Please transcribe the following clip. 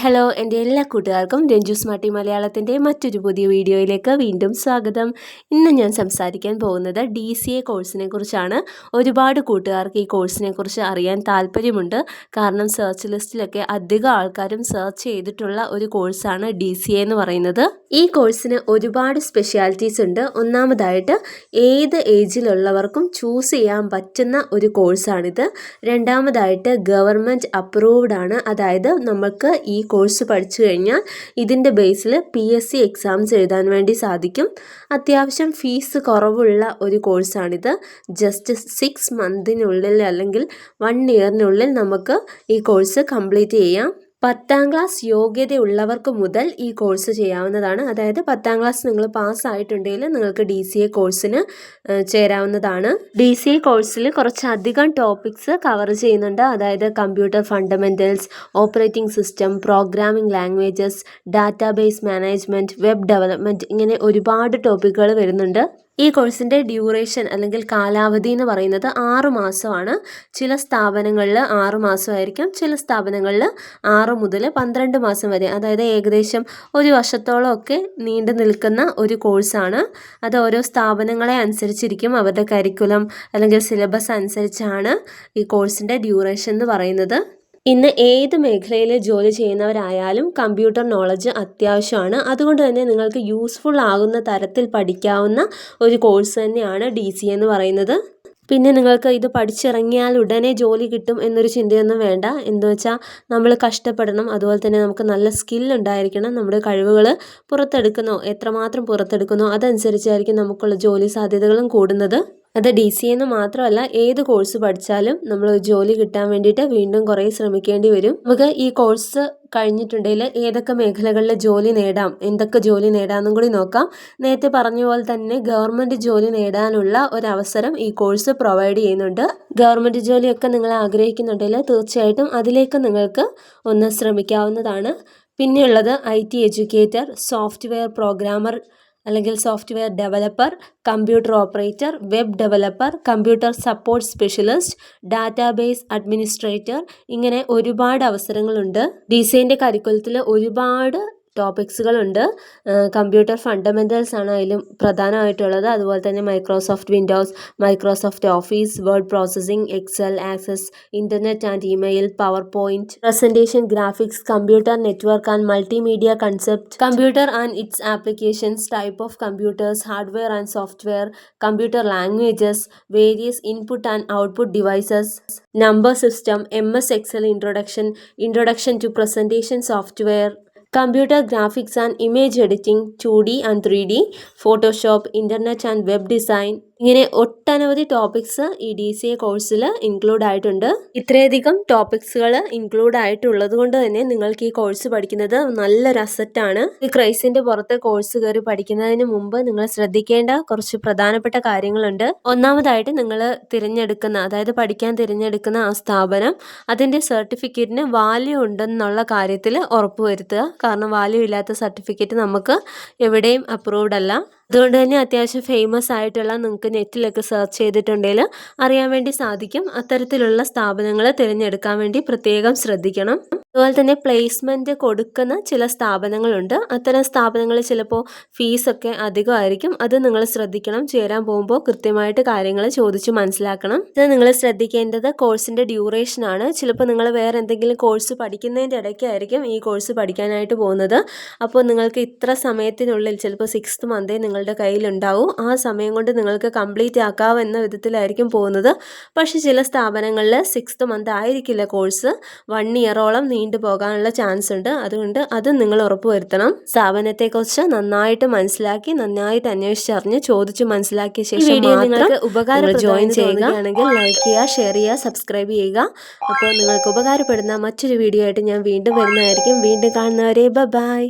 Hello എൻ്റെ എല്ലാ കൂട്ടുകാർക്കും രഞ്ജു സ്മാർട്ടി മലയാളത്തിൻ്റെ മറ്റൊരു പുതിയ വീഡിയോയിലേക്ക് വീണ്ടും സ്വാഗതം. ഇന്ന് ഞാൻ സംസാരിക്കാൻ പോകുന്നത് DCA കോഴ്സിനെ കുറിച്ചാണ്. ഒരുപാട് കൂട്ടുകാർക്ക് ഈ കോഴ്സിനെ കുറിച്ച് അറിയാൻ താല്പര്യമുണ്ട്. കാരണം സെർച്ച് ലിസ്റ്റിലൊക്കെ അധികം ആൾക്കാരും സെർച്ച് ചെയ്തിട്ടുള്ള ഒരു കോഴ്സാണ് DCA എന്ന് പറയുന്നത്. ഈ കോഴ്സിന് ഒരുപാട് സ്പെഷ്യാലിറ്റീസ് ഉണ്ട്. ഒന്നാമതായിട്ട് ഏത് ഏജിലുള്ളവർക്കും ചൂസ് ചെയ്യാൻ പറ്റുന്ന ഒരു കോഴ്സാണിത്. രണ്ടാമതായിട്ട് ഗവൺമെൻറ് അപ്രൂവ്ഡ് ആണ്. അതായത് നമുക്ക് ഈ കോഴ്സ് പഠിച്ചു കഴിഞ്ഞാൽ ഇതിൻ്റെ ബേസിൽ PSC എക്സാംസ് എഴുതാൻ വേണ്ടി സാധിക്കും. അത്യാവശ്യം ഫീസ് കുറവുള്ള ഒരു കോഴ്സാണിത്. ജസ്റ്റ് 6 മന്തിനുള്ളിൽ അല്ലെങ്കിൽ 1 ഇയറിനുള്ളിൽ നമുക്ക് ഈ കോഴ്സ് കംപ്ലീറ്റ് ചെയ്യാം. 10ാം ക്ലാസ് യോഗ്യതയുള്ളവർക്ക് മുതൽ ഈ കോഴ്സ് ചെയ്യാവുന്നതാണ്. അതായത് 10ാം ക്ലാസ് നിങ്ങൾ പാസ്സായിട്ടുണ്ടെങ്കിൽ നിങ്ങൾക്ക് DCA കോഴ്സിന് ചേരാവുന്നതാണ്. DCA കോഴ്സിൽ കുറച്ചധികം ടോപ്പിക്സ് കവർ ചെയ്യുന്നുണ്ട്. അതായത് computer fundamentals, operating system, programming languages, database management, web development, ഇങ്ങനെ ഒരുപാട് ടോപ്പിക്കുകൾ വരുന്നുണ്ട്. ഈ കോഴ്സിൻ്റെ ഡ്യൂറേഷൻ അല്ലെങ്കിൽ കാലാവധി എന്ന് പറയുന്നത് 6 മാസമാണ്. ചില സ്ഥാപനങ്ങളിൽ 6 മാസമായിരിക്കും, ചില സ്ഥാപനങ്ങളിൽ 6 മുതൽ 12 മാസം വരെ, അതായത് ഏകദേശം 1 വർഷത്തോളമൊക്കെ നീണ്ടു നിൽക്കുന്ന ഒരു കോഴ്സാണ്. അത് ഓരോ സ്ഥാപനങ്ങളെ അനുസരിച്ചിരിക്കും. അവരുടെ കരിക്കുലം അല്ലെങ്കിൽ സിലബസ് അനുസരിച്ചാണ് ഈ കോഴ്സിൻ്റെ ഡ്യൂറേഷൻ എന്ന് പറയുന്നത്. ഇന്ന് ഏത് മേഖലയിൽ ജോലി ചെയ്യുന്നവരായാലും കമ്പ്യൂട്ടർ നോളജ് അത്യാവശ്യമാണ്. അതുകൊണ്ട് തന്നെ നിങ്ങൾക്ക് യൂസ്ഫുൾ ആകുന്ന തരത്തിൽ പഠിക്കാവുന്ന ഒരു കോഴ്സ് തന്നെയാണ് DCA എന്ന് പറയുന്നത്. പിന്നെ നിങ്ങൾക്ക് ഇത് പഠിച്ചിറങ്ങിയാൽ ഉടനെ ജോലി കിട്ടും എന്നൊരു ചിന്തയൊന്നും വേണ്ട. എന്ന് വെച്ചാൽ നമ്മൾ കഷ്ടപ്പെടണം, അതുപോലെ തന്നെ നമുക്ക് നല്ല സ്കിൽ ഉണ്ടായിരിക്കണം. നമ്മുടെ കഴിവുകൾ എത്രമാത്രം പുറത്തെടുക്കുന്നോ അതനുസരിച്ചായിരിക്കും നമുക്കുള്ള ജോലി സാധ്യതകളും കൂടുന്നത്. അത് DCA എന്ന് മാത്രമല്ല, ഏത് കോഴ്സ് പഠിച്ചാലും നമ്മൾ ജോലി കിട്ടാൻ വേണ്ടിയിട്ട് വീണ്ടും കുറേ ശ്രമിക്കേണ്ടി വരും. നമുക്ക് ഈ കോഴ്സ് കഴിഞ്ഞിട്ടുണ്ടെങ്കിൽ ഏതൊക്കെ മേഖലകളിൽ ജോലി നേടാം, എന്തൊക്കെ ജോലി നേടാമെന്നും കൂടി നോക്കാം. നേരത്തെ പറഞ്ഞ പോലെ തന്നെ ഗവൺമെൻറ് ജോലി നേടാനുള്ള ഒരവസരം ഈ കോഴ്സ് പ്രൊവൈഡ് ചെയ്യുന്നുണ്ട്. ഗവൺമെൻറ് ജോലിയൊക്കെ നിങ്ങൾ ആഗ്രഹിക്കുന്നുണ്ടെങ്കിൽ തീർച്ചയായിട്ടും അതിലേക്ക് നിങ്ങൾക്ക് ഒന്ന് ശ്രമിക്കാവുന്നതാണ്. പിന്നെയുള്ളത് IT എഡ്യൂക്കേറ്റർ, സോഫ്റ്റ്വെയർ പ്രോഗ്രാമർ അല്ലെങ്കിൽ software developer, computer operator, web developer, computer support specialist, database administrator, ഇങ്ങനെ ഒരുപാട് അവസരങ്ങളുണ്ട്. DCAൻ്റെ കരിക്കുലത്തിൽ ഒരുപാട് ടോപ്പിക്സുകളുണ്ട്. കമ്പ്യൂട്ടർ ഫണ്ടമെൻറ്റൽസ് ആണ് അതിലും പ്രധാനമായിട്ടുള്ളത്. അതുപോലെ തന്നെ Microsoft Windows, Microsoft Office, word processing, Excel, Access, internet and email, power point, presentation, graphics, computer network and multimedia concept, computer and its applications, type of computers, hardware and software, computer languages, various input and output devices, number system, MS Excel introduction to presentation software, computer graphics and image editing, 2D and 3D, Photoshop, internet and web design, ഇങ്ങനെ ഒട്ടനവധി topics ഈ DCA കോഴ്സിൽ include ആയിട്ടുണ്ട്. ഇത്രയധികം ടോപ്പിക്സുകൾ include ആയിട്ടുള്ളത് കൊണ്ട് തന്നെ നിങ്ങൾക്ക് ഈ കോഴ്സ് പഠിക്കുന്നത് നല്ലൊരു അസറ്റാണ്. ഈ ക്രൈസിൻ്റെ പുറത്ത് കോഴ്സ് കയറി പഠിക്കുന്നതിന് മുമ്പ് നിങ്ങൾ ശ്രദ്ധിക്കേണ്ട കുറച്ച് പ്രധാനപ്പെട്ട കാര്യങ്ങളുണ്ട്. ഒന്നാമതായിട്ട് നിങ്ങൾ പഠിക്കാൻ തിരഞ്ഞെടുക്കുന്ന ആ സ്ഥാപനം അതിൻ്റെ സർട്ടിഫിക്കറ്റിന് വാല്യൂ ഉണ്ടെന്നുള്ള കാര്യത്തിൽ ഉറപ്പുവരുത്തുക. കാരണം വാല്യൂ ഇല്ലാത്ത സർട്ടിഫിക്കറ്റ് നമുക്ക് എവിടെയും അപ്രൂവ്ഡ് അല്ല. അതുകൊണ്ട് തന്നെ അത്യാവശ്യം ഫേമസ് ആയിട്ടുള്ള, നിങ്ങൾക്ക് നെറ്റിലൊക്കെ സെർച്ച് ചെയ്തിട്ടുണ്ടെങ്കിൽ അറിയാൻ വേണ്ടി സാധിക്കും, അത്തരത്തിലുള്ള സ്ഥാപനങ്ങൾ തിരഞ്ഞെടുക്കാൻ വേണ്ടി പ്രത്യേകം ശ്രദ്ധിക്കണം. അതുപോലെ തന്നെ പ്ലേസ്മെൻറ്റ് കൊടുക്കുന്ന ചില സ്ഥാപനങ്ങളുണ്ട്. അത്തരം സ്ഥാപനങ്ങളിൽ ചിലപ്പോൾ ഫീസൊക്കെ അധികമായിരിക്കും. അത് നിങ്ങൾ ശ്രദ്ധിക്കണം. ചേരാൻ പോകുമ്പോൾ കൃത്യമായിട്ട് കാര്യങ്ങൾ ചോദിച്ച് മനസ്സിലാക്കണം. ഇത് നിങ്ങൾ ശ്രദ്ധിക്കേണ്ടത് കോഴ്സിൻ്റെ ഡ്യൂറേഷനാണ്. ചിലപ്പോൾ നിങ്ങൾ വേറെ എന്തെങ്കിലും കോഴ്സ് പഠിക്കുന്നതിൻ്റെ ഇടയ്ക്കായിരിക്കും ഈ കോഴ്സ് പഠിക്കാനായിട്ട് പോകുന്നത്. അപ്പോൾ നിങ്ങൾക്ക് ഇത്ര സമയത്തിനുള്ളിൽ, ചിലപ്പോൾ 6th മന്തേ നിങ്ങളുടെ കയ്യിലുണ്ടാവും, ആ സമയം കൊണ്ട് നിങ്ങൾക്ക് കംപ്ലീറ്റ് ആക്കാവുന്ന വിധത്തിലായിരിക്കും പോകുന്നത്. പക്ഷേ ചില സ്ഥാപനങ്ങളിൽ 6th മന്ത് ആയിരിക്കില്ല കോഴ്സ്, 1 ഇയറോളം നീണ്ടു പോകാനുള്ള ചാൻസ് ഉണ്ട്. അതുകൊണ്ട് അത് നിങ്ങൾ ഉറപ്പുവരുത്തണം. സ്ഥാപനത്തെക്കുറിച്ച് നന്നായിട്ട് മനസ്സിലാക്കി, നന്നായിട്ട് അന്വേഷിച്ചറിഞ്ഞ് ചോദിച്ച് മനസ്സിലാക്കിയ ശേഷം നിങ്ങൾക്ക് ഉപകാരം ജോയിൻ ചെയ്യുകയാണെങ്കിൽ ലൈക്ക് ചെയ്യുക, ഷെയർ ചെയ്യുക, സബ്സ്ക്രൈബ് ചെയ്യുക. അപ്പോൾ നിങ്ങൾക്ക് ഉപകാരപ്പെടുന്ന മറ്റൊരു വീഡിയോ ആയിട്ട് ഞാൻ വീണ്ടും വരുന്നതായിരിക്കും. വീണ്ടും കാണുന്നവരെ ബൈ.